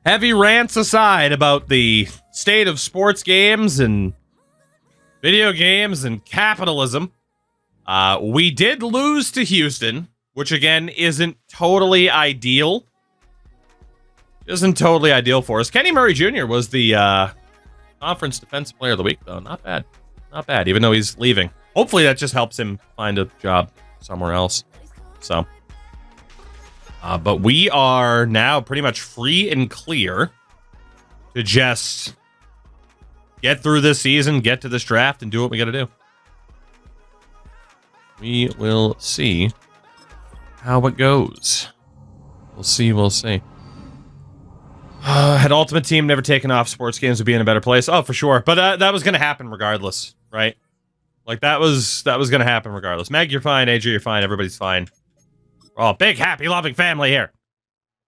heavy rants aside about the state of sports games and video games and capitalism, we did lose to Houston, which again isn't totally ideal. Isn't totally ideal for us. Kenny Murray Jr. was the Conference Defensive Player of the Week, though. Not bad. Not bad, even though he's leaving. Hopefully that just helps him find a job somewhere else. So, but we are now pretty much free and clear to just get through this season, get to this draft, and do what we got to do. We will see how it goes. We'll see. We'll see. Had Ultimate Team never taken off, sports games would be in a better place. Oh, for sure. But that was going to happen regardless, right? Like, that was going to happen regardless. Meg, you're fine. AJ, you're fine. Everybody's fine. We're all big, happy, loving family here.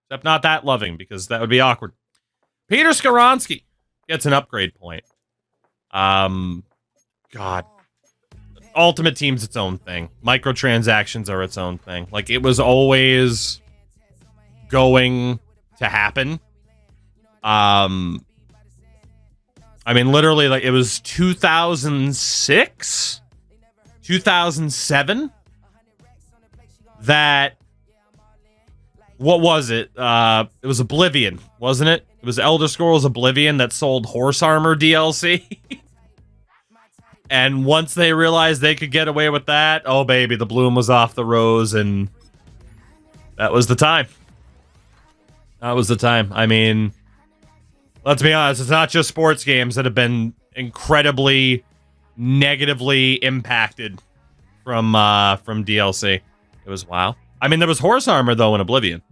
Except not that loving, because that would be awkward. Peter Skoronsky gets an upgrade point. God. Ultimate Team's its own thing. Microtransactions are its own thing. Like, it was always going to happen. I mean, literally, like, it was 2006, 2007 that, what was it? It was Oblivion, wasn't it? It was Elder Scrolls Oblivion that sold Horse Armor DLC. And once they realized they could get away with that, oh, baby, the bloom was off the rose, and that was the time. That was the time. I mean, let's be honest, it's not just sports games that have been incredibly negatively impacted from DLC. It was WoW. I mean, there was Horse Armor, though, in Oblivion.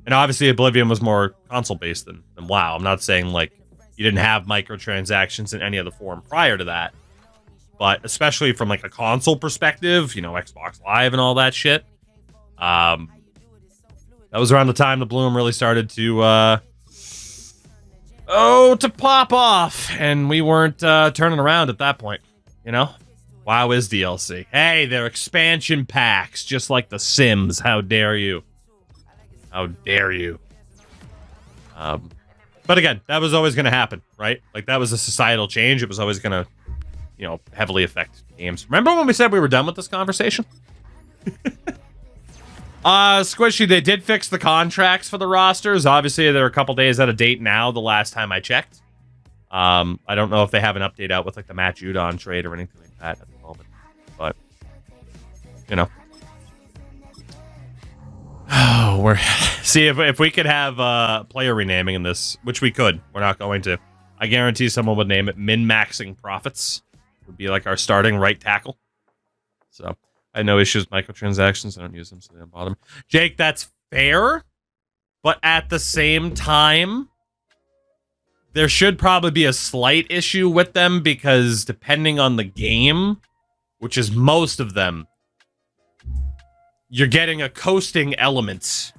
And obviously, Oblivion was more console-based than WoW. I'm not saying, like, you didn't have microtransactions in any other form prior to that. But especially from, like, a console perspective, you know, Xbox Live and all that shit. That was around the time the bloom really started to pop off, and we weren't turning around at that point, you know? WoW is DLC. Hey, they're expansion packs, just like The Sims. How dare you? How dare you? But again, that was always going to happen, right? Like, that was a societal change. It was always going to, you know, heavily affect games. Remember when we said we were done with this conversation? Squishy, they did fix the contracts for the rosters. Obviously, they're a couple days out of date now, the last time I checked. I don't know if they have an update out with, like, the Matt Judon trade or anything like that at the moment. But, you know. Oh, we're... See, if we could have player renaming in this, which we could. We're not going to. I guarantee someone would name it Min-Maxing Profits. Would be, like, our starting right tackle. So... I have no issues with microtransactions. I don't use them, so they don't bother me. Jake, that's fair. But at the same time, there should probably be a slight issue with them because depending on the game, which is most of them, you're getting a coasting element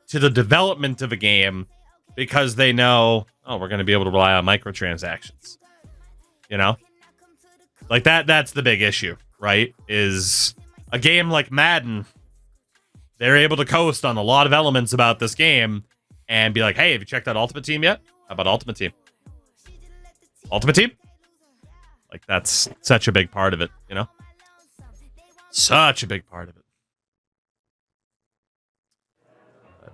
to the development of a game because they know, oh, we're going to be able to rely on microtransactions. You know? Like, that's the big issue, right? Is... a game like Madden, they're able to coast on a lot of elements about this game and be like, hey, have you checked out Ultimate Team yet? How about Ultimate Team? Ultimate Team? Like, that's such a big part of it, you know? Such a big part of it. But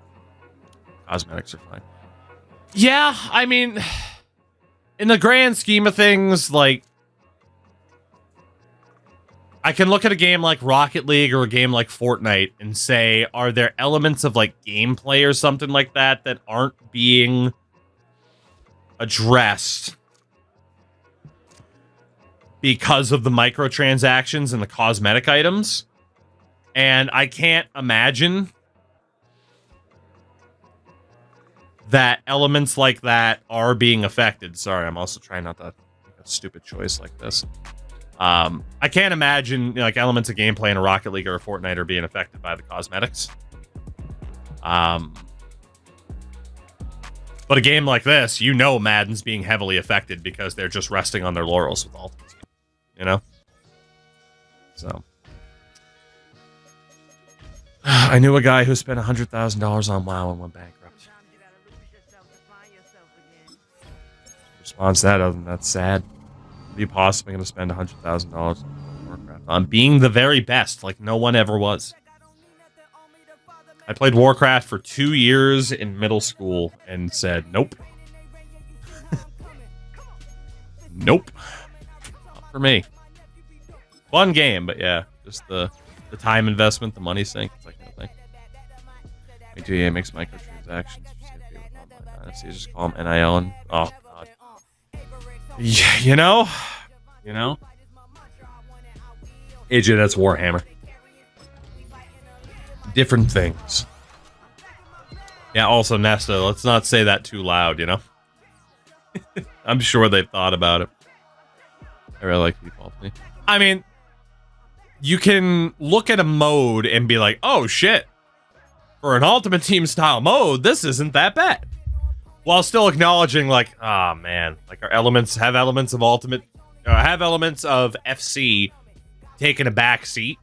cosmetics are fine. Yeah, I mean, in the grand scheme of things, like, I can look at a game like Rocket League or a game like Fortnite and say, are there elements of, like, gameplay or something like that that aren't being addressed because of the microtransactions and the cosmetic items? And I can't imagine that elements like that are being affected. Sorry, I'm also trying not to make a stupid choice like this. I can't imagine, you know, like, elements of gameplay in a Rocket League or a Fortnite are being affected by the cosmetics. But a game like this, you know, Madden's being heavily affected because they're just resting on their laurels with Ultimate Team, you know? So. I knew a guy who spent $100,000 on WoW and went bankrupt. response to that other than that's sad. Are you possibly going to spend $100,000 on Warcraft? On being the very best, like no one ever was. I played Warcraft for 2 years in middle school and said, nope. Nope. Not for me. Fun game, but yeah, just the time investment, the money sink. It's like nothing. GTA makes microtransactions for safety with online Dynasty. Just call them NIL and oh god. Yeah, you know, AJ, that's Warhammer. Different things. Yeah. Also, Nesta. Let's not say that too loud. You know. I'm sure they've thought about it. I really like default. I mean, you can look at a mode and be like, "Oh shit." For an Ultimate Team style mode, this isn't that bad. While still acknowledging, like, oh man, like our elements have elements of Ultimate, have elements of FC taking a back seat.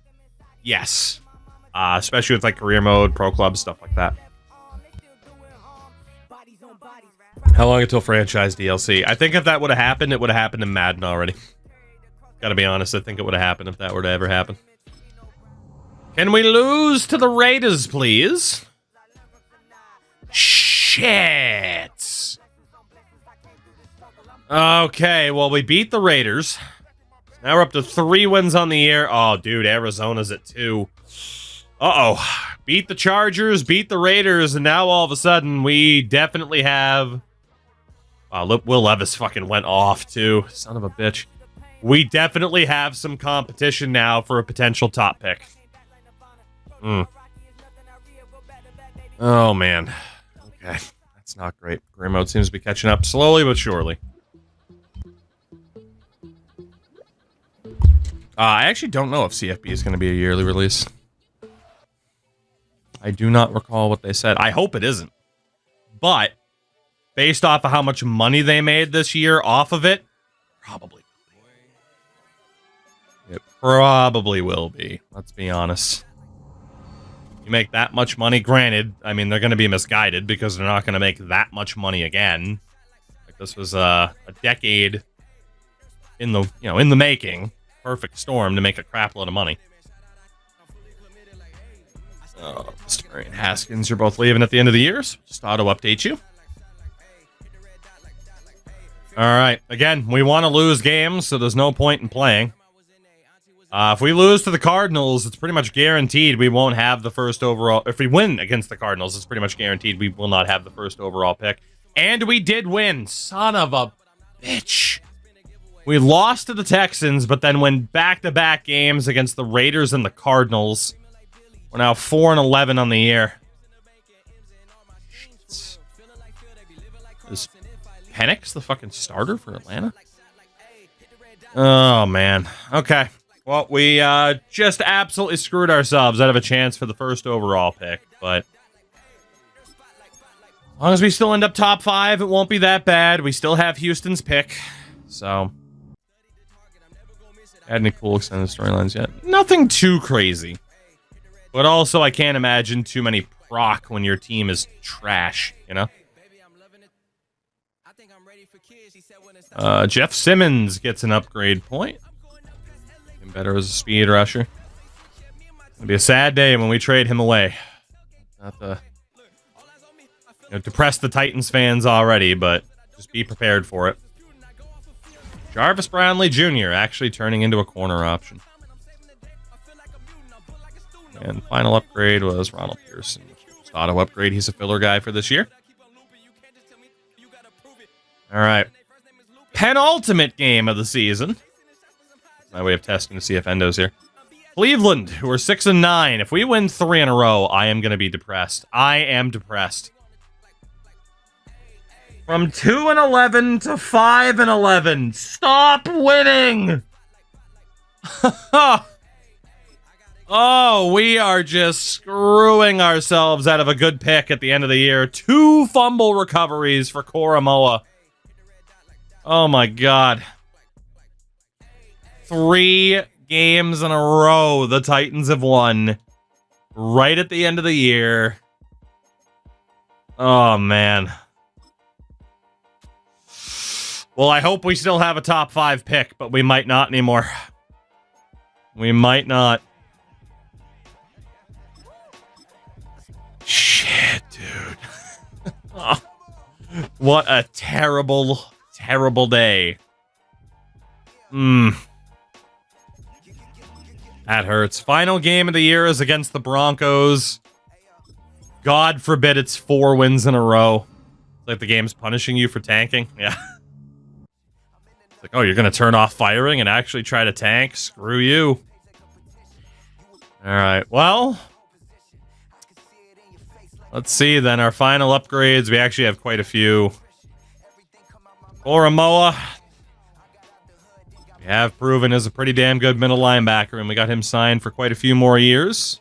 Yes, especially with like career mode, pro club stuff like that. How long until franchise DLC? I think if that would have happened, it would have happened in Madden already. Gotta be honest, I think it would have happened if that were to ever happen. Can we lose to the Raiders, please? Shit. Okay, well, we beat the Raiders. Now we're up to 3 wins on the year. Oh, dude, Arizona's at 2. Uh-oh. Beat the Chargers, beat the Raiders, and now all of a sudden we definitely have... Wow, Will Levis fucking went off, too. Son of a bitch. We definitely have some competition now for a potential top pick. Oh, man. Okay. That's not great. Career mode seems to be catching up slowly but surely. I actually don't know if CFB is going to be a yearly release. I do not recall what they said. I hope it isn't. But, based off of how much money they made this year off of it, probably. It probably will be. Let's be honest. You make that much money, granted, I mean, they're going to be misguided because they're not going to make that much money again. Like, this was a decade in the, in the making. Perfect storm to make a crap load of money. Mr. Murray and Haskins, you're both leaving at the end of the year, so just auto-update you. Alright, again, we want to lose games, so there's no point in playing. If we lose to the Cardinals, it's pretty much guaranteed we won't have the first overall... If we win against the Cardinals, it's pretty much guaranteed we will not have the first overall pick. And we did win. Son of a bitch. We lost to the Texans, but then went back-to-back games against the Raiders and the Cardinals. We're now 4-11 on the year. Shit. Is Penix the fucking starter for Atlanta? Oh, man. Okay. Well, we just absolutely screwed ourselves out of a chance for the first overall pick, but as long as we still end up top 5, it won't be that bad. We still have Houston's pick, so... Had any cool extended storylines yet? Nothing too crazy. But also, I can't imagine too many proc when your team is trash, you know? Jeff Simmons gets an upgrade point. Getting better as a speed rusher. It'll be a sad day when we trade him away. Not the... depress the Titans fans already, but just be prepared for it. Jarvis Brownlee Jr. actually turning into a corner option. And final upgrade was Ronald Pearson. Just auto upgrade. He's a filler guy for this year. All right. Penultimate game of the season. My way of testing to see if Endo's here. Cleveland, who are 6-9. If we win 3 in a row, I am going to be depressed. I am depressed. From 2-11 to 5-11. Stop winning! Oh, we are just screwing ourselves out of a good pick at the end of the year. 2 fumble recoveries for Koromoa. Oh my god. 3 games in a row the Titans have won. Right at the end of the year. Oh man. Well, I hope we still have a top 5 pick, but we might not anymore. We might not. Shit, dude. Oh, what a terrible, terrible day. That hurts. Final game of the year is against the Broncos. God forbid it's 4 wins in a row. It's like the game's punishing you for tanking. Yeah. It's like, oh, you're going to turn off firing and actually try to tank? Screw you. All right, well, let's see then. Our final upgrades. We actually have quite a few. Oramoa. We have proven is a pretty damn good middle linebacker, and we got him signed for quite a few more years.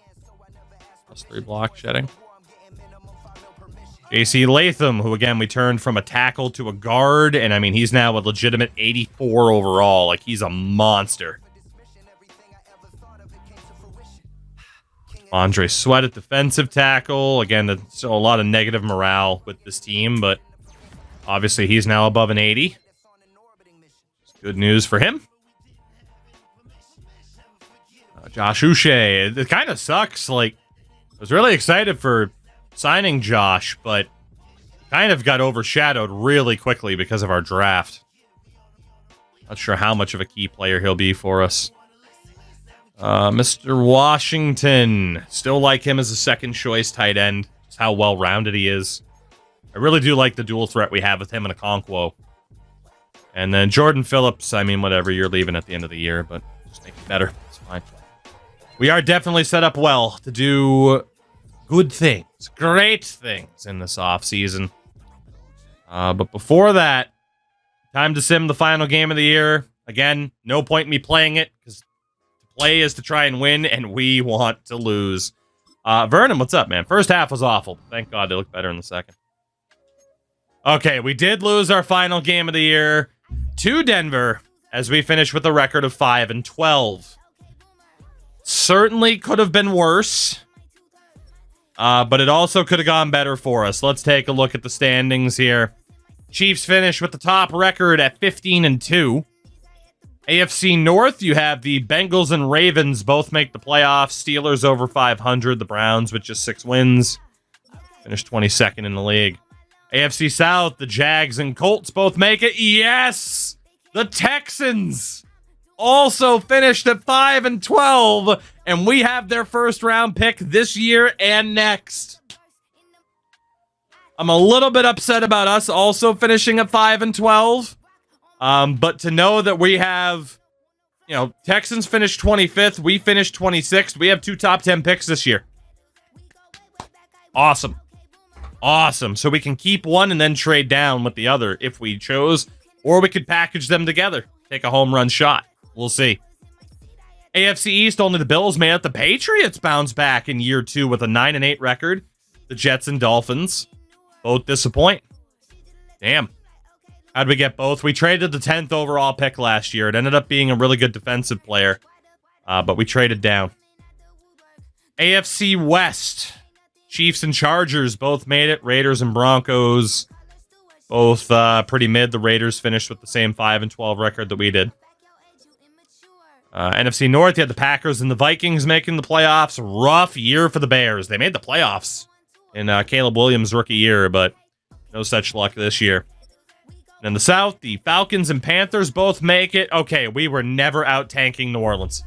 +3 block shedding. JC Latham, who again we turned from a tackle to a guard, and I mean he's now a legitimate 84 overall. Like, he's a monster. Andre Sweat at defensive tackle. Again, there's still a lot of negative morale with this team, but obviously he's now above an 80. It's good news for him. Josh Uche. It kind of sucks. Like, I was really excited for signing Josh, but kind of got overshadowed really quickly because of our draft. Not sure how much of a key player he'll be for us. Mr. Washington. Still like him as a second choice tight end. Just how well-rounded he is. I really do like the dual threat we have with him and Okonkwo. And then Jordan Phillips, I mean, whatever, you're leaving at the end of the year, but just make it better. It's fine. We are definitely set up well to do good things, great things in this offseason. But before that, time to sim the final game of the year. Again, no point in me playing it, because to play is to try and win, and we want to lose. Vernon, what's up, man? First half was awful. Thank God they look better in the second. Okay, we did lose our final game of the year to Denver, as we finished with a record of 5-12. Certainly could have been worse. But it also could have gone better for us. Let's take a look at the standings here. Chiefs finish with the top record at 15-2. AFC North, you have the Bengals and Ravens both make the playoffs. Steelers over 500. The Browns with just 6 wins. Finished 22nd in the league. AFC South, the Jags and Colts both make it. Yes! The Texans also finished at 5-12, and we have their first round pick this year and next. I'm a little bit upset about us also finishing at 5-12, but to know that we have, you know, Texans finished 25th, we finished 26th. We have 2 top 10 picks this year. Awesome. Awesome. So we can keep one and then trade down with the other if we chose, or we could package them together, take a home run shot. We'll see. AFC East, only the Bills made it. The Patriots bounced back in year 2 with a 9-8 record. The Jets and Dolphins both disappoint. Damn. How'd we get both? We traded the 10th overall pick last year. It ended up being a really good defensive player, but we traded down. AFC West, Chiefs and Chargers both made it. Raiders and Broncos both pretty mid. The Raiders finished with the same 5-12 record that we did. NFC North, you had the Packers and the Vikings making the playoffs. Rough year for the Bears. They made the playoffs in Caleb Williams' rookie year, but no such luck this year. And in the South, the Falcons and Panthers both make it. Okay, we were never out-tanking New Orleans.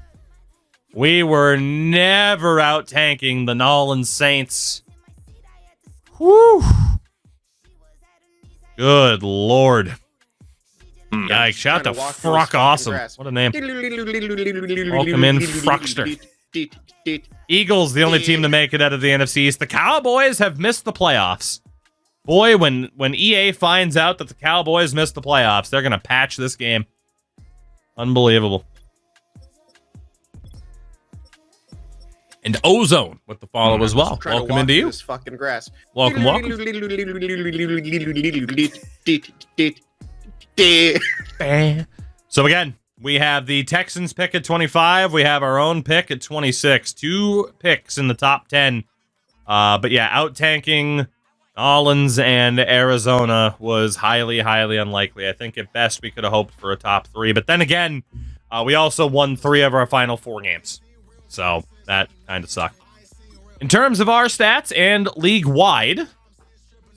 We were never out-tanking the New Orleans Saints. Whew. Good Lord. Yikes, shout out to Fruck Awesome. What a name. Welcome in, Fruckster. Eagles, the only team to make it out of the NFC East. The Cowboys have missed the playoffs. Boy, when EA finds out that the Cowboys missed the playoffs, they're going to patch this game. Unbelievable. And Ozone with the follow as well. Welcome into you. This fucking grass. Welcome, welcome. So again, we have the Texans pick at 25. We have our own pick at 26. 2 picks in the top 10. But yeah, out-tanking Collins and Arizona was highly, highly unlikely. I think at best we could have hoped for a top 3. But then again, we also won 3 of our final 4 games. So that kind of sucked. In terms of our stats and league-wide,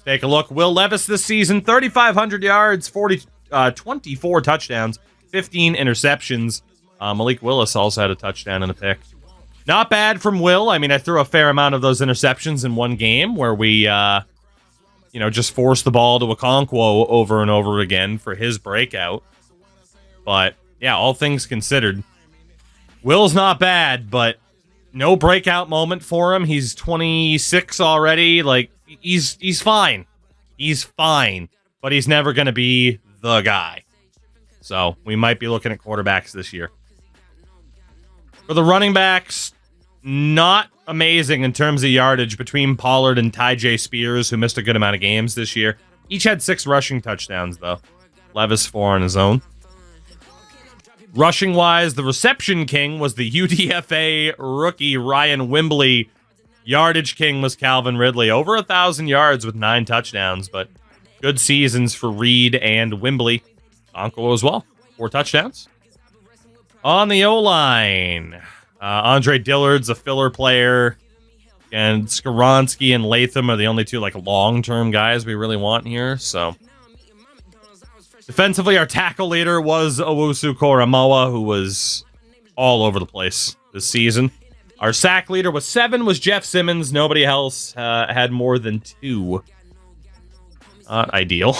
take a look. Will Levis this season, 3,500 yards, 24 touchdowns, 15 interceptions. Malik Willis also had a touchdown and a pick. Not bad from Will. I mean, I threw a fair amount of those interceptions in one game where we, just forced the ball to Okonkwo over and over again for his breakout. But, yeah, all things considered, Will's not bad, but no breakout moment for him. He's 26 already. Like, he's fine. He's fine. But he's never going to be the guy. So, we might be looking at quarterbacks this year. For the running backs, not amazing in terms of yardage between Pollard and Tyjae Spears, who missed a good amount of games this year. Each had 6 rushing touchdowns, though. Levis 4 on his own. Rushing-wise, the reception king was the UDFA rookie Ryan Wimbley. Yardage king was Calvin Ridley. Over 1,000 yards with 9 touchdowns, but good seasons for Reed and Wimbley. Onko as well. 4 touchdowns. On the O-line, Andre Dillard's a filler player, and Skaronski and Latham are the only 2 long-term guys we really want here. So, defensively, our tackle leader was Owusu Koramoah, who was all over the place this season. Our sack leader was 7, was Jeff Simmons. Nobody else had more than 2. Not ideal.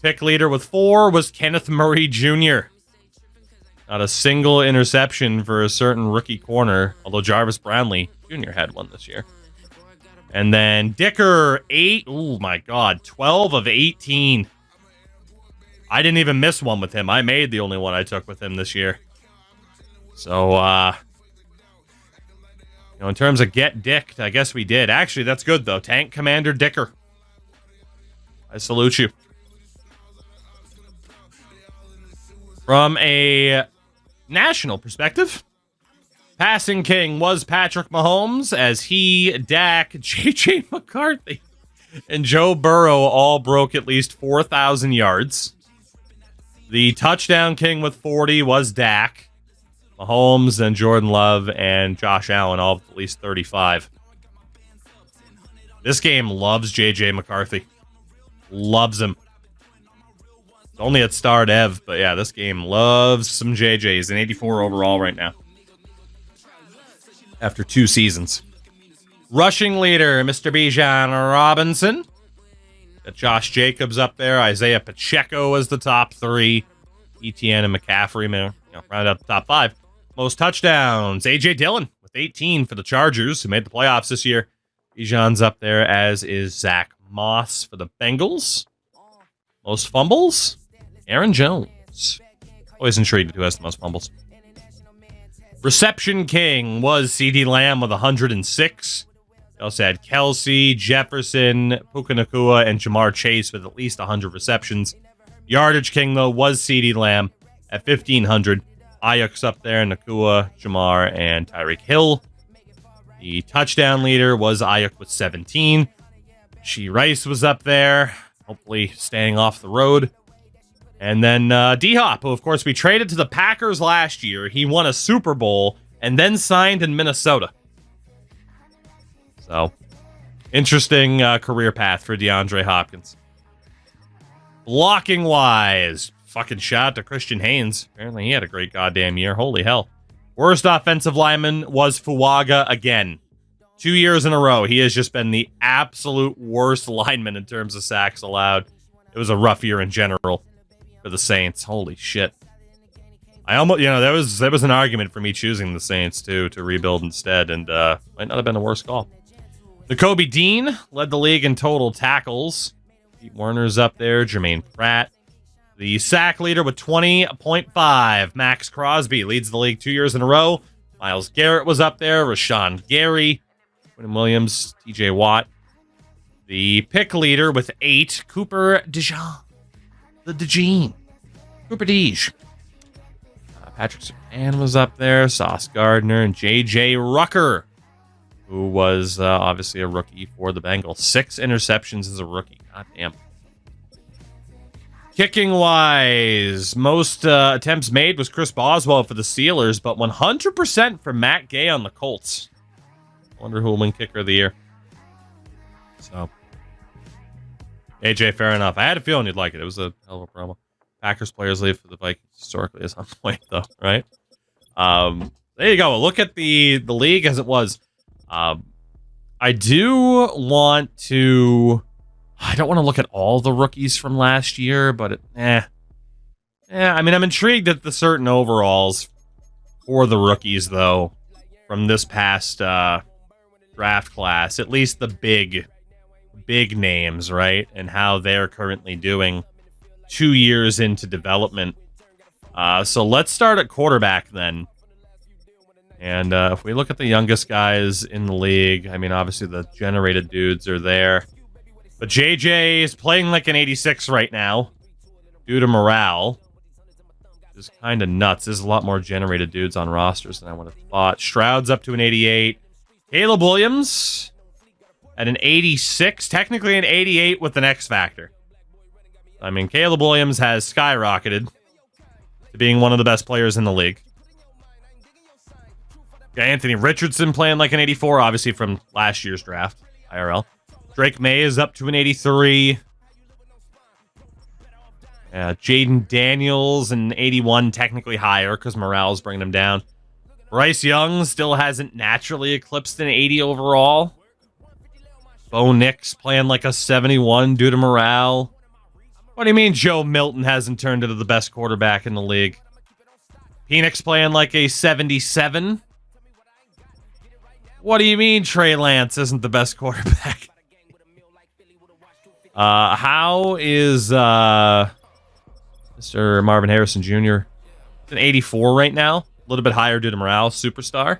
Pick leader with 4 was Kenneth Murray Jr. Not a single interception for a certain rookie corner, although Jarvis Brownlee Jr. had one this year. And then Dicker, 8. Oh, my God. 12 of 18. I didn't even miss one with him. I made the only one I took with him this year. So, in terms of get dicked, I guess we did. Actually, that's good, though. Tank Commander Dicker. I salute you. From a national perspective, passing king was Patrick Mahomes, as he, Dak, J.J. McCarthy, and Joe Burrow all broke at least 4,000 yards. The touchdown king with 40 was Dak. Mahomes and Jordan Love and Josh Allen all with at least 35. This game loves J.J. McCarthy. Loves him. Only at Star Dev, but yeah, this game loves some JJs. An 84 overall right now. After 2 seasons. Rushing leader, Mr. Bijan Robinson. Got Josh Jacobs up there. Isaiah Pacheco as the top 3. Etienne and McCaffrey, round out the top 5. Most touchdowns, A.J. Dillon with 18 for the Chargers, who made the playoffs this year. Bijan's up there, as is Zach Moss for the Bengals. Most fumbles, Aaron Jones. Always intrigued who has the most fumbles. Reception king was CeeDee Lamb with 106. We also had Kelsey, Jefferson, Puka Nacua, and Jamar Chase with at least 100 receptions. Yardage king, though, was CeeDee Lamb at 1,500. Ayuk's up there, Nacua, Jamar, and Tyreek Hill. The touchdown leader was Ayuk with 17. She Rice was up there, hopefully staying off the road. And then D-Hop, who, of course, we traded to the Packers last year. He won a Super Bowl and then signed in Minnesota. So, interesting career path for DeAndre Hopkins. Blocking-wise, fucking shout out to Christian Haynes. Apparently he had a great goddamn year. Holy hell. Worst offensive lineman was Fuaga again. 2 years in a row. He has just been the absolute worst lineman in terms of sacks allowed. It was a rough year in general for the Saints. Holy shit. I almost, there was an argument for me choosing the Saints too, to rebuild instead, and might not have been the worst call. Nakobe Dean led the league in total tackles. Pete Werner's up there. Jermaine Pratt. The sack leader with 20.5. Max Crosby leads the league 2 years in a row. Myles Garrett was up there. Rashawn Gary. Quentin Williams. TJ Watt. The pick leader with 8. Cooper DeJean. The DeJean. Cooper Deej. Patrick Surtain was up there. Sauce Gardner and J.J. Rucker who was obviously a rookie for the Bengals. 6 interceptions as a rookie. God damn. Kicking wise, most attempts made was Chris Boswell for the Steelers, but 100% for Matt Gay on the Colts. Wonder who will win kicker of the year. So, AJ, fair enough. I had a feeling you'd like it. It was a hell of a promo. Packers players leave for the Vikings historically is on point, though, right? There you go. Look at the league as it was. I do want to... I don't want to look at all the rookies from last year, but Yeah, I mean, I'm intrigued at the certain overalls for the rookies, though, from this past draft class. At least the big names, right? And how they're currently doing 2 years into development. So let's start at quarterback, then. And if we look at the youngest guys in the league, I mean, obviously the generated dudes are there. But JJ is playing like an 86 right now due to morale. It's kind of nuts. There's a lot more generated dudes on rosters than I would have thought. Stroud's up to an 88. Caleb Williams at an 86. Technically an 88 with an X factor. I mean, Caleb Williams has skyrocketed to being one of the best players in the league. Got Anthony Richardson playing like an 84, obviously from last year's draft, IRL. Drake May is up to an 83. Jaden Daniels, an 81, technically higher because morale's bringing him down. Bryce Young still hasn't naturally eclipsed an 80 overall. Bo Nix playing like a 71 due to morale. What do you mean Joe Milton hasn't turned into the best quarterback in the league? Penix playing like a 77. What do you mean Trey Lance isn't the best quarterback? How is Mr. Marvin Harrison Jr.? It's an 84 right now. A little bit higher due to morale. Superstar.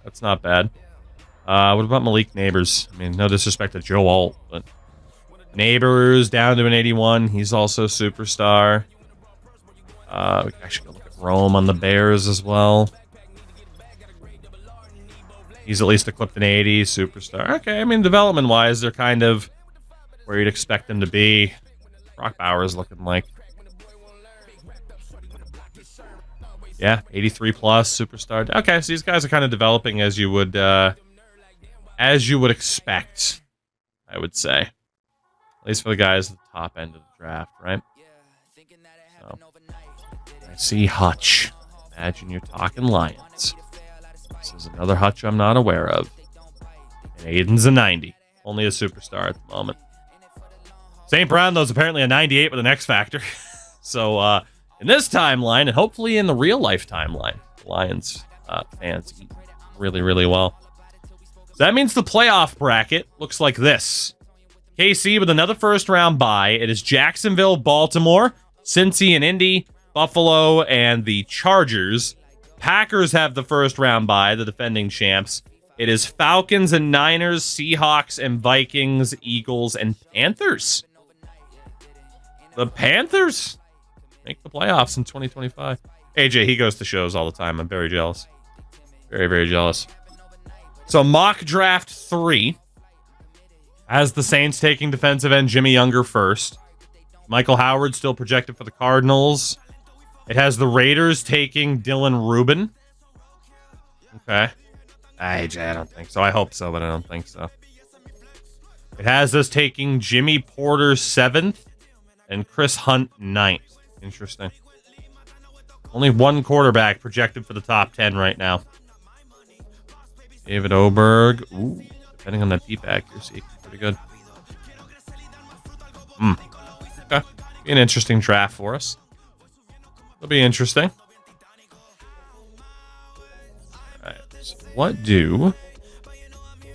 That's not bad. What about Malik Neighbors? I mean, no disrespect to Joe Alt, but Neighbors down to an 81. He's also superstar. We can actually go look at Rome on the Bears as well. He's at least equipped an 80. Superstar. Okay, I mean, development-wise, they're kind of where you'd expect them to be. Brock Bowers looking like... Yeah, 83 plus, superstar. Okay, so these guys are kind of developing as you would expect, I would say. At least for the guys at the top end of the draft, right? So, I see Hutch. Imagine you're talking Lions. This is another Hutch I'm not aware of. And Aiden's a 90. Only a superstar at the moment. St. Brown, though, is apparently a 98 with an X factor. So, in this timeline, and hopefully in the real-life timeline, the Lions fans eat really, really well. So that means the playoff bracket looks like this. KC with another first-round bye. It is Jacksonville, Baltimore, Cincy and Indy, Buffalo, and the Chargers. Packers have the first-round bye, the defending champs. It is Falcons and Niners, Seahawks and Vikings, Eagles and Panthers. The Panthers make the playoffs in 2025. AJ, he goes to shows all the time. I'm very jealous. Very, very jealous. So mock draft 3 has the Saints taking defensive end Jimmy Younger first. Michael Howard still projected for the Cardinals. It has the Raiders taking Dylan Rubin. Okay. AJ, I don't think so. I hope so, but I don't think so. It has us taking Jimmy Porter 7th and Chris Hunt 9th. Interesting. Only one quarterback projected for the top 10 right now. David Oberg. Ooh, depending on that deep accuracy. Pretty good. Okay. Be an interesting draft for us. It'll be interesting. Alright, so what do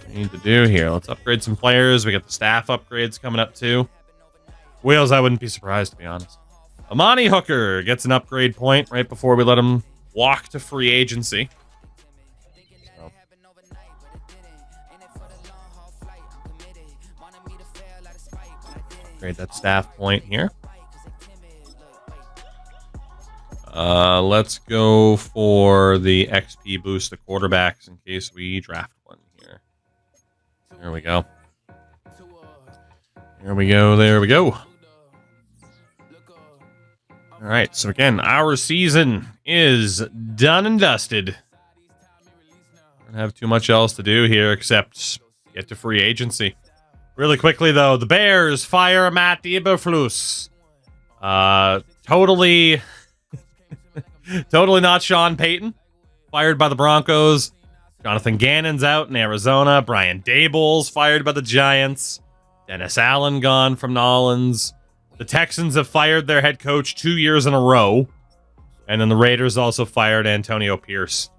we need to do here? Let's upgrade some players. We got the staff upgrades coming up too. Wheels, I wouldn't be surprised, to be honest. Amani Hooker gets an upgrade point right before we let him walk to free agency. So. Upgrade that staff point here. Let's go for the XP boost to quarterbacks in case we draft one here. There we go. There we go. There we go. All right. So again, our season is done and dusted. Don't have too much else to do here except get to free agency. Really quickly, though, the Bears fire Matt Eberflus. Totally not Sean Payton. Fired by the Broncos. Jonathan Gannon's out in Arizona. Brian Daboll's fired by the Giants. Dennis Allen gone from Nolans. The Texans have fired their head coach 2 years in a row. And then the Raiders also fired Antonio Pierce.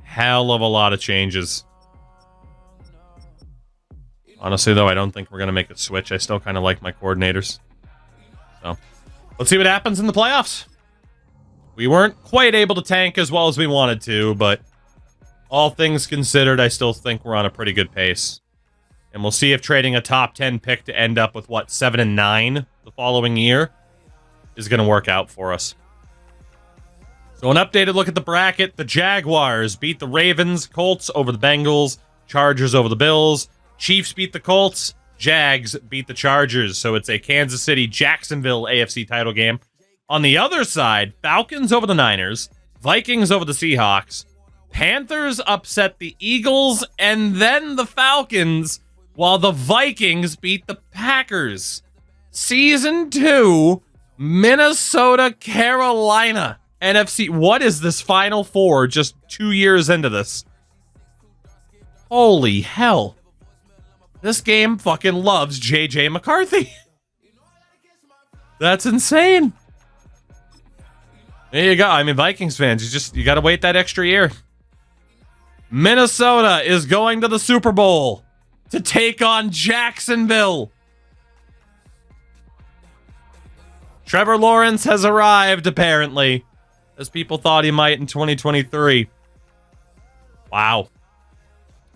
Hell of a lot of changes. Honestly, though, I don't think we're going to make a switch. I still kind of like my coordinators. So, let's see what happens in the playoffs. We weren't quite able to tank as well as we wanted to, but all things considered, I still think we're on a pretty good pace. And we'll see if trading a top 10 pick to end up with, what, 7-9 the following year is going to work out for us. So an updated look at the bracket. The Jaguars beat the Ravens, Colts over the Bengals, Chargers over the Bills, Chiefs beat the Colts, Jags beat the Chargers. So it's a Kansas City-Jacksonville AFC title game. On the other side, Falcons over the Niners, Vikings over the Seahawks, Panthers upset the Eagles, and then the Falcons, while the Vikings beat the Packers. Season 2, Minnesota, Carolina, NFC. What is this Final Four just 2 years into this? Holy hell. This game fucking loves JJ McCarthy. That's insane. There you go. I mean, Vikings fans, you got to wait that extra year. Minnesota is going to the Super Bowl to take on Jacksonville. Trevor Lawrence has arrived, apparently, as people thought he might in 2023. Wow.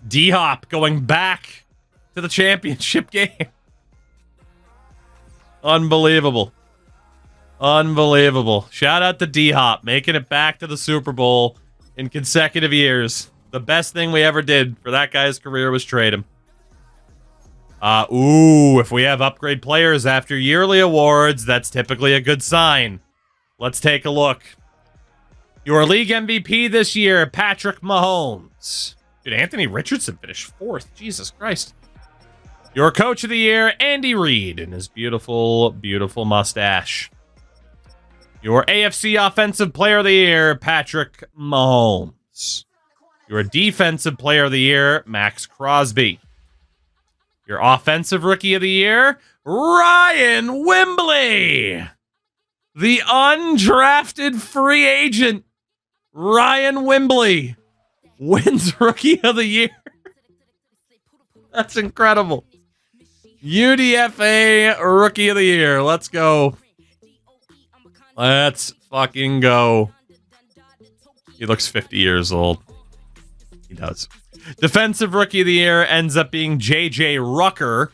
D-Hop going back to the championship game. Unbelievable. Unbelievable. Shout out to D-Hop, making it back to the Super Bowl in consecutive years. The best thing we ever did for that guy's career was trade him. If we have upgrade players after yearly awards, that's typically a good sign. Let's take a look. Your league MVP this year, Patrick Mahomes. Dude, Anthony Richardson finished 4th. Jesus Christ. Your coach of the year, Andy Reid, and his beautiful, beautiful mustache. Your AFC Offensive Player of the Year, Patrick Mahomes. Your Defensive Player of the Year, Max Crosby. Your Offensive Rookie of the Year, Ryan Wembley. The undrafted free agent, Ryan Wembley, wins Rookie of the Year. That's incredible. UDFA Rookie of the Year. Let's go. Let's fucking go. He looks 50 years old. He does. Defensive Rookie of the Year ends up being J.J. Rucker.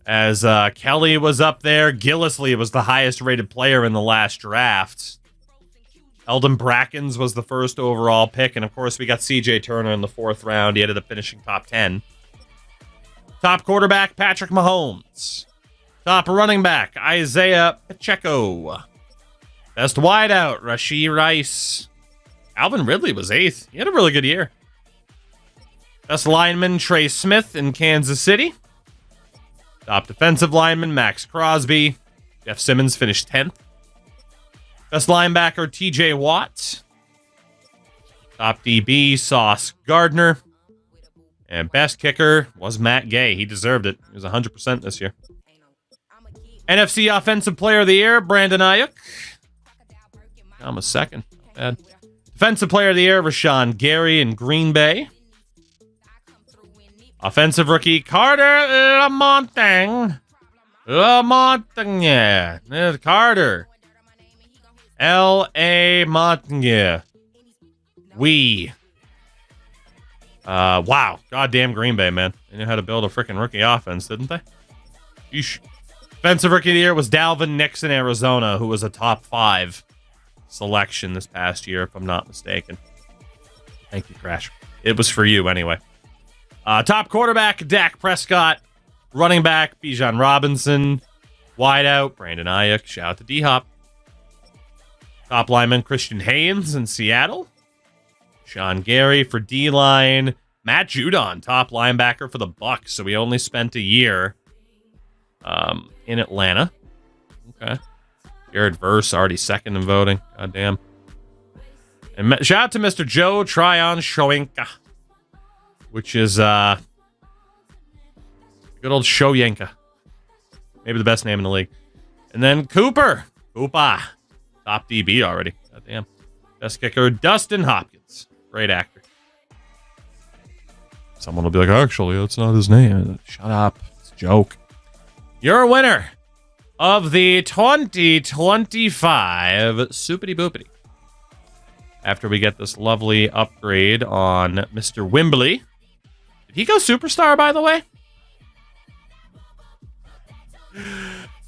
As Kelly was up there, Gillislee was the highest rated player in the last draft. Eldon Brackens was the first overall pick. And of course, we got C.J. Turner in the 4th round. He ended up finishing top 10. Top quarterback, Patrick Mahomes. Top running back, Isaiah Pacheco. Best wideout, Rashee Rice. Alvin Ridley was 8th. He had a really good year. Best lineman, Trey Smith in Kansas City. Top defensive lineman, Max Crosby. Jeff Simmons finished 10th. Best linebacker, TJ Watt. Top DB, Sauce Gardner. And best kicker was Matt Gay. He deserved it. He was 100% this year. NFC Offensive Player of the Year, Brandon Ayuk. Almost 2nd. Not bad. Defensive Player of the Year, Rashawn Gary in Green Bay. Offensive Rookie, Carter Lamontagne. Carter. L.A. Montagne. Wow. Goddamn Green Bay, man. They knew how to build a freaking rookie offense, didn't they? Yeesh. Defensive Rookie of the Year was Dalvin Nix in Arizona, who was a top 5 selection this past year, if I'm not mistaken. Thank you, Crash. It was for you anyway. Top quarterback, Dak Prescott. Running back, Bijan Robinson. Wideout, Brandon Ayuk. Shout out to D-Hop. Top lineman, Christian Haynes in Seattle. Sean Gary for D-line. Matt Judon, top linebacker for the Bucs. So we only spent a year in Atlanta. Okay. Jared Verse already second in voting. God damn. And shout out to Mr. Joe Tryon Shoyenka, which is good old Shoyenka. Maybe the best name in the league. And then Cooper. Top DB already. God damn. Best kicker, Dustin Hopkins. Great actor. Someone will be like, actually, that's not his name. Shut up. It's a joke. You're a winner of the 2025 Soupity Boopity. After we get this lovely upgrade on Mr. Wimbley. Did he go superstar, by the way?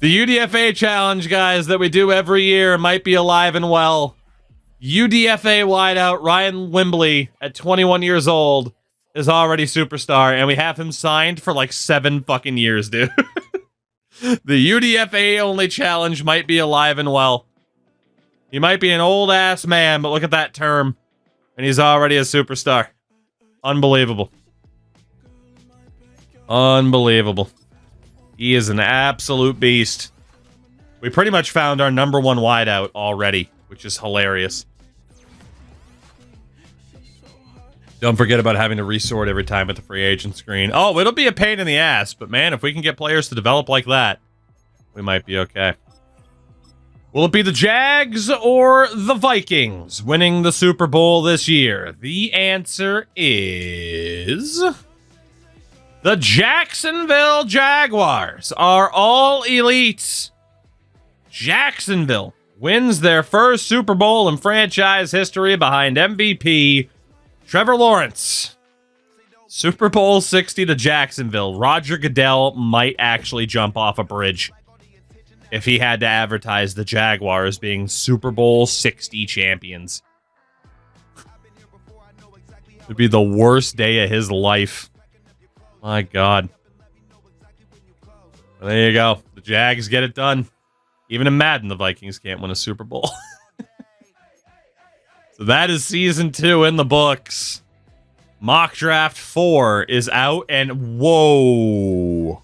The UDFA challenge, guys, that we do every year might be alive and well. UDFA wideout Ryan Wimbley at 21 years old is already superstar, and we have him signed for like 7 fucking years, dude. The UDFA only challenge might be alive and well. He might be an old-ass man, but look at that term. And he's already a superstar. Unbelievable. Unbelievable. He is an absolute beast. We pretty much found our number 1 wideout already, which is hilarious. Don't forget about having to resort every time at the free agent screen. Oh, it'll be a pain in the ass, but man, if we can get players to develop like that, we might be okay. Will it be the Jags or the Vikings winning the Super Bowl this year? The answer is... the Jacksonville Jaguars are all elites. Jacksonville wins their first Super Bowl in franchise history behind MVP Trevor Lawrence. Super Bowl 60 to Jacksonville. Roger Goodell might actually jump off a bridge if he had to advertise the Jaguars being Super Bowl 60 champions. It'd be the worst day of his life. My God. Well, there you go. The Jags get it done. Even in Madden, the Vikings can't win a Super Bowl. So that is season 2 in the books. Mock Draft 4 is out, and whoa.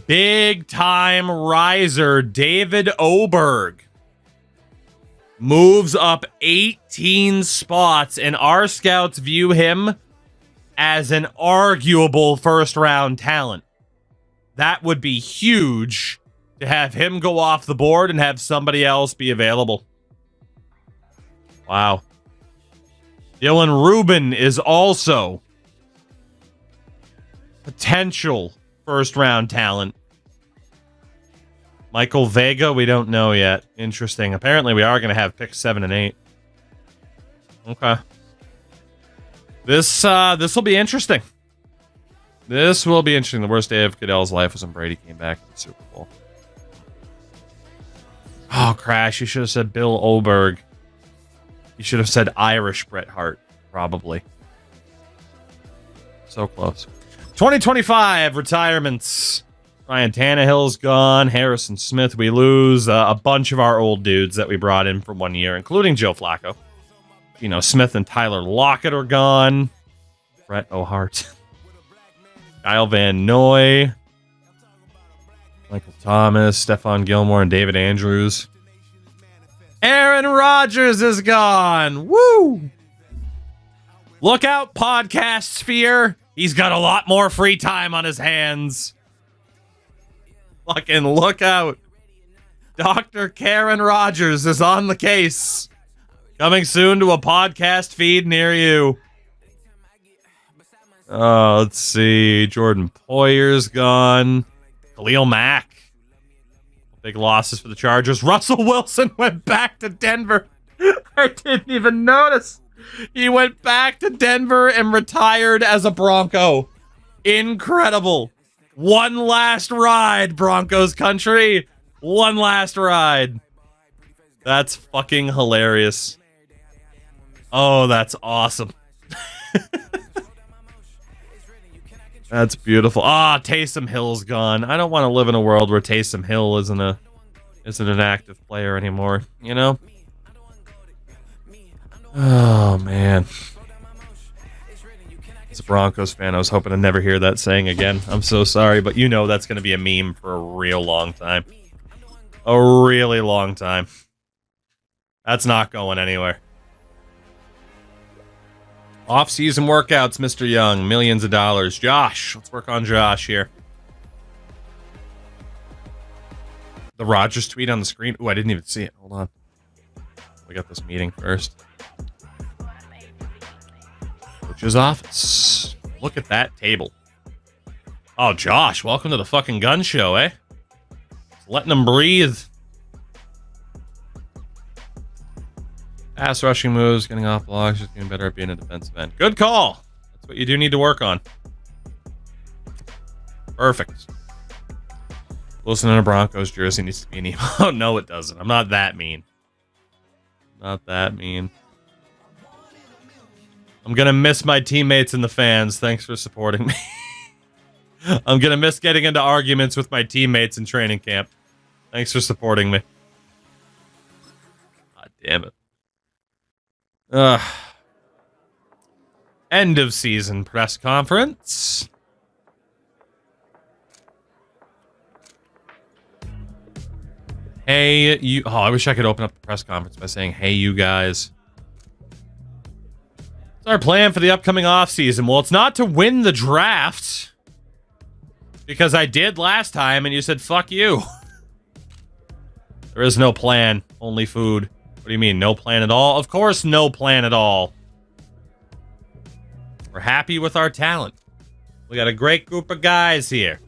Big time riser David Oberg moves up 18 spots, and our scouts view him as an arguable first-round talent. That would be huge to have him go off the board and have somebody else be available. Wow. Dylan Rubin is also potential first-round talent. Michael Vega, we don't know yet. Interesting. Apparently, we are going to have picks 7 and 8. Okay. This will be interesting. This will be interesting. The worst day of Goodell's life was when Brady came back to the Super Bowl. Oh, Crash, you should have said Bill Oberg. You should have said Irish Bret Hart, probably. So close. 2025 retirements. Ryan Tannehill's gone. Harrison Smith, we lose. A bunch of our old dudes that we brought in for 1 year, including Joe Flacco. You know, Smith and Tyler Lockett are gone. Brett O'Hart. Kyle Van Noy. Michael Thomas, Stephon Gilmore, and David Andrews. Aaron Rodgers is gone. Woo! Look out, podcast sphere. He's got a lot more free time on his hands. Fucking look out. Dr. Karen Rodgers is on the case. Coming soon to a podcast feed near you. Oh, let's see. Jordan Poyer's gone. Khalil Mack. Big losses for the Chargers. Russell Wilson went back to Denver. I didn't even notice. He went back to Denver and retired as a Bronco. Incredible. One last ride, Broncos country. One last ride. That's fucking hilarious. Oh, that's awesome. That's beautiful. Ah, Taysom Hill's gone. I don't want to live in a world where Taysom Hill isn't an active player anymore, you know? Oh, man. As a Broncos fan, I was hoping to never hear that saying again. I'm so sorry, but you know that's going to be a meme for a real long time. A really long time. That's not going anywhere. Off-season workouts, Mr. Young. Millions of dollars. Josh. Let's work on Josh here. The Rodgers tweet on the screen. Oh, I didn't even see it. Hold on. We got this meeting first. Coach's office. Look at that table. Oh, Josh. Welcome to the fucking gun show, eh? Just letting them breathe. Pass rushing moves, getting off blocks, just getting better at being a defensive end. Good call. That's what you do need to work on. Perfect. Wilson in a Broncos jersey needs to be an emo. Oh, no, it doesn't. I'm not that mean. Not that mean. I'm going to miss my teammates and the fans. Thanks for supporting me. I'm going to miss getting into arguments with my teammates in training camp. Thanks for supporting me. God damn it. End of season press conference. Hey, you. Oh, I wish I could open up the press conference by saying, hey, you guys. What's our plan for the upcoming offseason? Well, it's not to win the draft. Because I did last time and you said, fuck you. There is no plan, only food. What do you mean, no plan at all? Of course, no plan at all. We're happy with our talent. We got a great group of guys here.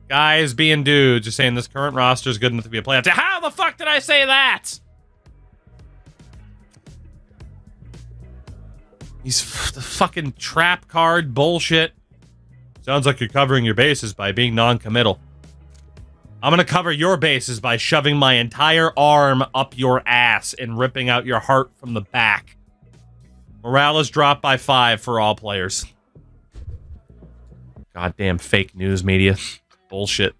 Guys being dudes, just saying this current roster is good enough to be a playoff. How the fuck did I say that? He's the fucking trap card bullshit. Sounds like you're covering your bases by being non-committal. I'm going to cover your bases by shoving my entire arm up your ass and ripping out your heart from the back. Morale is dropped by 5 for all players. Goddamn fake news media. Bullshit.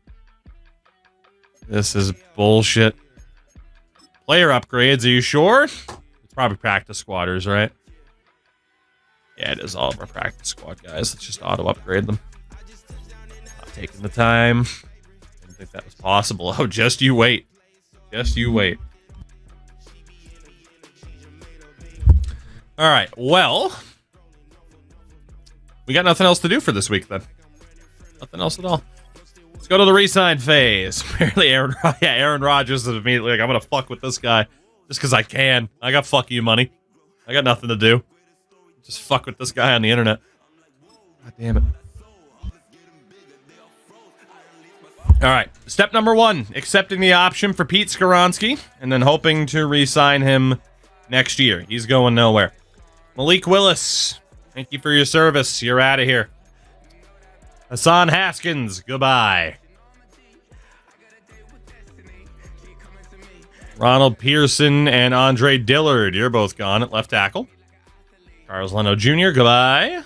This is bullshit. Player upgrades, are you sure? It's probably practice squatters, right? Yeah, it is all of our practice squad guys. Let's just auto-upgrade them. Not taking the time. Didn't think that was possible. Oh, just you wait. Just you wait. All right, well, we got nothing else to do for this week, then. Nothing else at all. Let's go to the re-sign phase. Apparently, Aaron Rodgers is immediately like, I'm going to fuck with this guy just because I can. I got fuck you money. I got nothing to do. Just fuck with this guy on the internet. God damn it. All right. Step number 1, accepting the option for Pete Skoronski and then hoping to re-sign him next year. He's going nowhere. Malik Willis, thank you for your service. You're out of here. Hassan Haskins, goodbye. Ronald Pearson and Andre Dillard, you're both gone at left tackle. Charles Leno Jr., goodbye.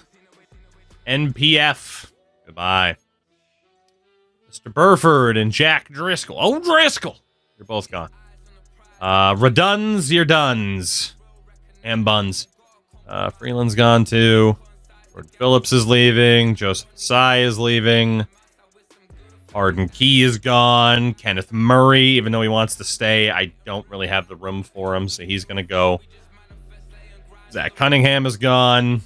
NPF, goodbye. Mr. Burford and Jack Driscoll. Oh, Driscoll! You're both gone. Reduns, you're duns. And buns. Freeland's gone too. Gordon Phillips is leaving. Joseph Tsai is leaving. Arden Key is gone. Kenneth Murray, even though he wants to stay, I don't really have the room for him, so he's going to go. Zach Cunningham is gone.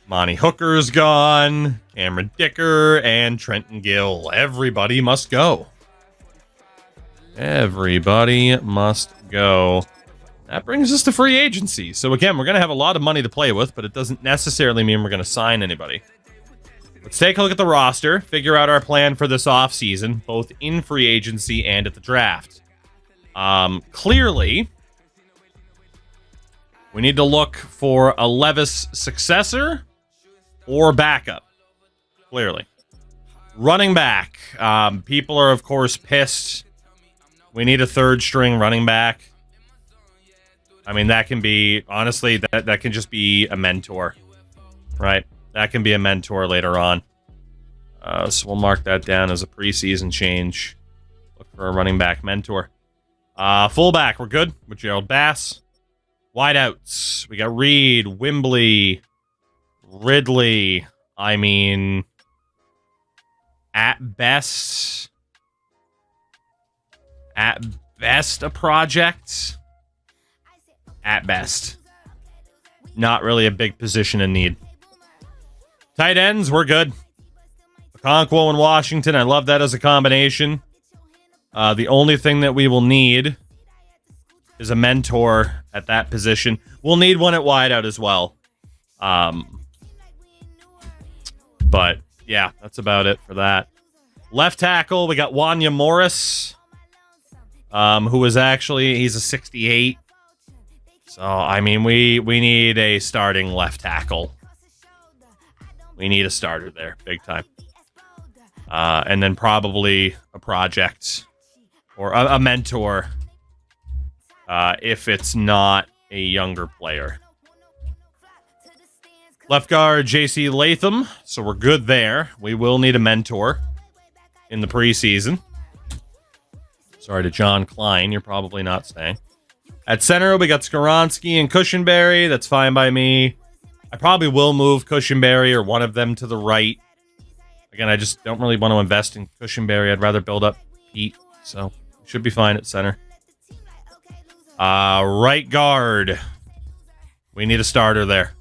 Monty Hooker's gone. Cameron Dicker and Trenton Gill. Everybody must go. Everybody must go. That brings us to free agency. So again, we're going to have a lot of money to play with, but it doesn't necessarily mean we're going to sign anybody. Let's take a look at the roster, figure out our plan for this offseason, both in free agency and at the draft. Clearly, we need to look for a Levis successor or backup. Clearly. Running back. People are, of course, pissed. We need a third string running back. I mean, that can be, honestly, that can just be a mentor, right? That can be a mentor later on. So we'll mark that down as a preseason change. Look for a running back mentor. Fullback, we're good with Gerald Bass. Wideouts, we got Reed, Wimbley, Ridley. I mean, at best a project. At best. Not really a big position in need. Tight ends, we're good. Okonkwo and Washington, I love that as a combination. The only thing that we will need is a mentor at that position. We'll need one at wideout as well. But, yeah, that's about it for that. Left tackle, we got Wanya Morris, who is actually, he's a 68. So, I mean, we need a starting left tackle. We need a starter there, big time. And then probably a project or a mentor if it's not a younger player. Left guard, J.C. Latham. So we're good there. We will need a mentor in the preseason. Sorry to John Klein. You're probably not staying. At center, we got Skoronski and Cushenberry. That's fine by me. I probably will move Cushenberry or one of them to the right. Again, I just don't really want to invest in Cushenberry. I'd rather build up Pete. So, should be fine at center. Right guard. We need a starter there.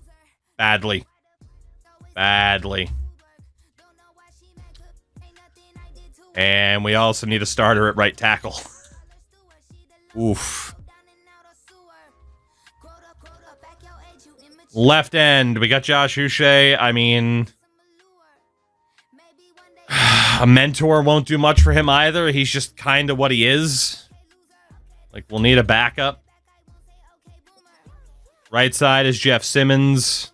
Badly. And we also need a starter at right tackle. Oof. Left end, we got Josh Uche. I mean, a mentor won't do much for him either. He's just kind of what he is. Like, we'll need a backup. Right side is Jeff Simmons.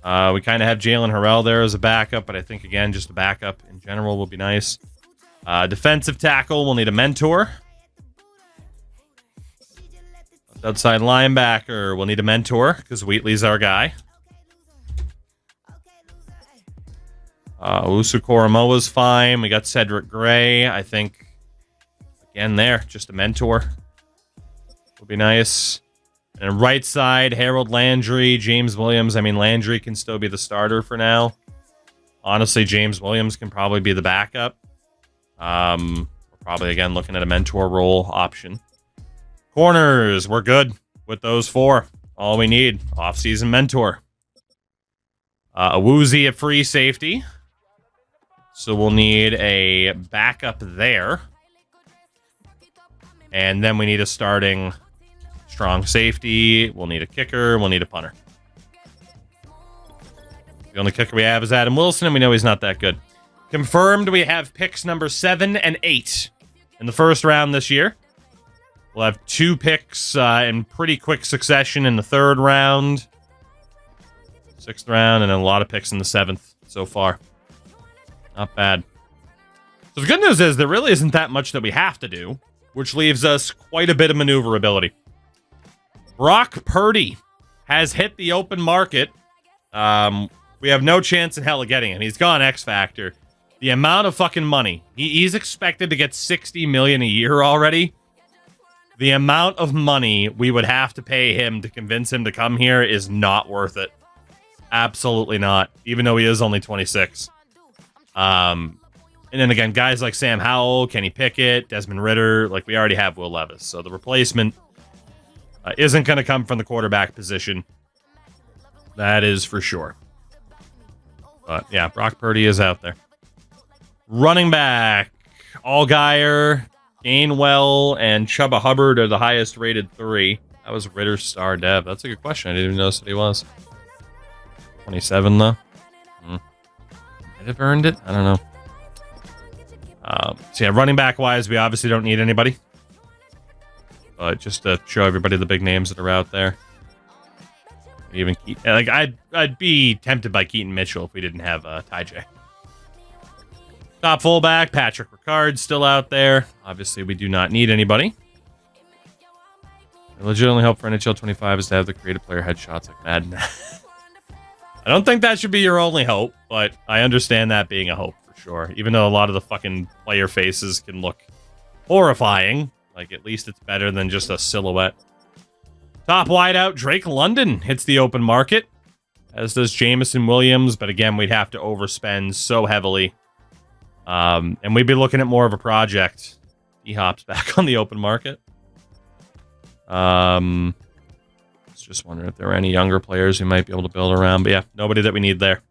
We kind of have Jalen Harrell there as a backup, but I think, again, just a backup in general will be nice. Defensive tackle, we'll need a mentor. Outside linebacker, we'll need a mentor because Wheatley's our guy. Usu Koromoa's fine. We got Cedric Gray. I think, again, there, just a mentor would be nice. And right side, Harold Landry, James Williams. I mean, Landry can still be the starter for now. Honestly, James Williams can probably be the backup. We're probably, again, looking at a mentor role option. Corners, we're good with those four. All we need, off-season mentor. A Woozy at free safety. So we'll need a backup there. And then we need a starting strong safety. We'll need a kicker. We'll need a punter. The only kicker we have is Adam Wilson, and we know he's not that good. Confirmed, we have picks number 7 and 8 in the first round this year. We'll have 2 picks in pretty quick succession in the 3rd round, 6th round, and then a lot of picks in the 7th so far. Not bad. So the good news is there really isn't that much that we have to do, which leaves us quite a bit of maneuverability. Brock Purdy has hit the open market. We have no chance in hell of getting him. He's gone X Factor. The amount of fucking money. He's expected to get $60 million a year already. The amount of money we would have to pay him to convince him to come here is not worth it. Absolutely not. Even though he is only 26. And then again, guys like Sam Howell, Kenny Pickett, Desmond Ridder, like we already have Will Levis. So the replacement isn't going to come from the quarterback position. That is for sure. But yeah, Brock Purdy is out there. Running back, Allgeier, Gainwell, and Chuba Hubbard are the highest rated 3. That was Ritter's star dev. That's a good question. I didn't even notice that he was. 27, though. Might have earned it. I don't know. So yeah, running back wise, we obviously don't need anybody. But just to show everybody the big names that are out there. Even Keaton, like I'd be tempted by Keaton Mitchell if we didn't have Ty J. Top fullback, Patrick Ricard, still out there. Obviously, we do not need anybody. The legitimate hope for NHL 25 is to have the creative player headshots like Madden. I don't think that should be your only hope, but I understand that being a hope for sure. Even though a lot of the fucking player faces can look horrifying, like at least it's better than just a silhouette. Top wideout, Drake London hits the open market, as does Jameson Williams, but again, we'd have to overspend so heavily. And we'd be looking at more of a project. D-Hop's back on the open market. Just wondering if there are any younger players who might be able to build around. But yeah, nobody that we need there.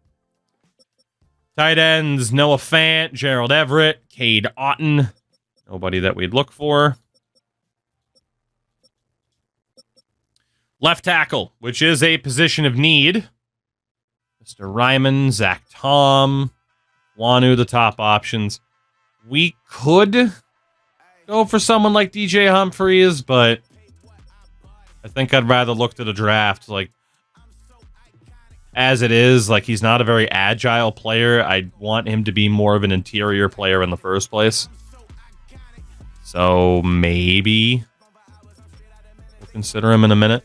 Tight ends, Noah Fant, Gerald Everett, Cade Otton. Nobody that we'd look for. Left tackle, which is a position of need. Mr. Ryman, Zach Tom, Wanu, the top options. We could go for someone like DJ Humphries, but I think I'd rather look to the draft. Like, as it is, like, he's not a very agile player. I want him to be more of an interior player in the first place. So maybe we'll consider him in a minute.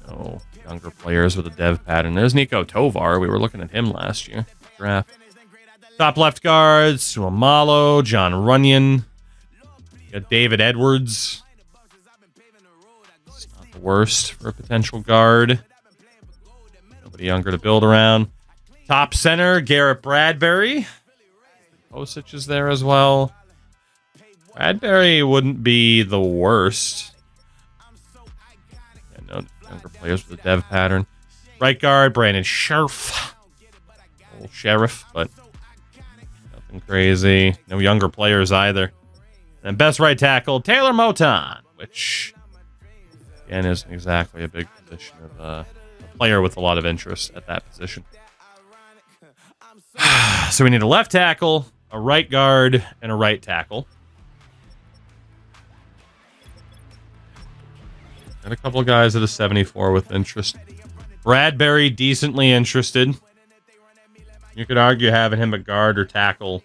No younger players with a dev pattern. There's Nico Tovar. We were looking at him last year. Draft. Top left guards, Suomalo, John Runyon. You got David Edwards. It's not the worst for a potential guard. Nobody younger to build around. Top center, Garrett Bradbury. Osich is there as well. Bradbury wouldn't be the worst. Yeah, no younger players with a dev pattern. Right guard, Brandon Scherf. Old Sheriff, but nothing crazy. No younger players either. And best right tackle, Taylor Moton, which, again, isn't exactly a big position of a player with a lot of interest at that position. So we need a left tackle, a right guard, and a right tackle. And a couple guys at a 74 with interest. Bradbury, decently interested. You could argue having him at guard or tackle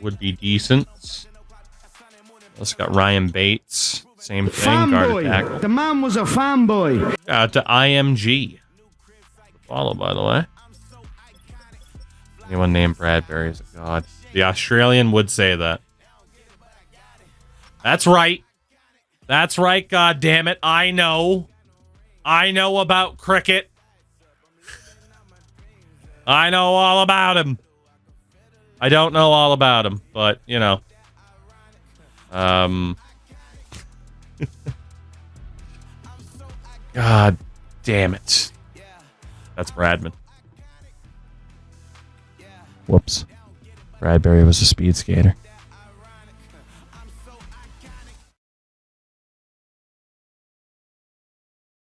would be decent. Also got Ryan Bates. Same thing, guard or tackle. The man was a fanboy. To IMG. Follow, by the way. Anyone named Bradbury is a god. The Australian would say that. That's right. That's right, god damn it. I know. I know about cricket. I know all about him. I don't know all about him, but, you know. God damn it. That's Bradman. Whoops. Bradbury was a speed skater.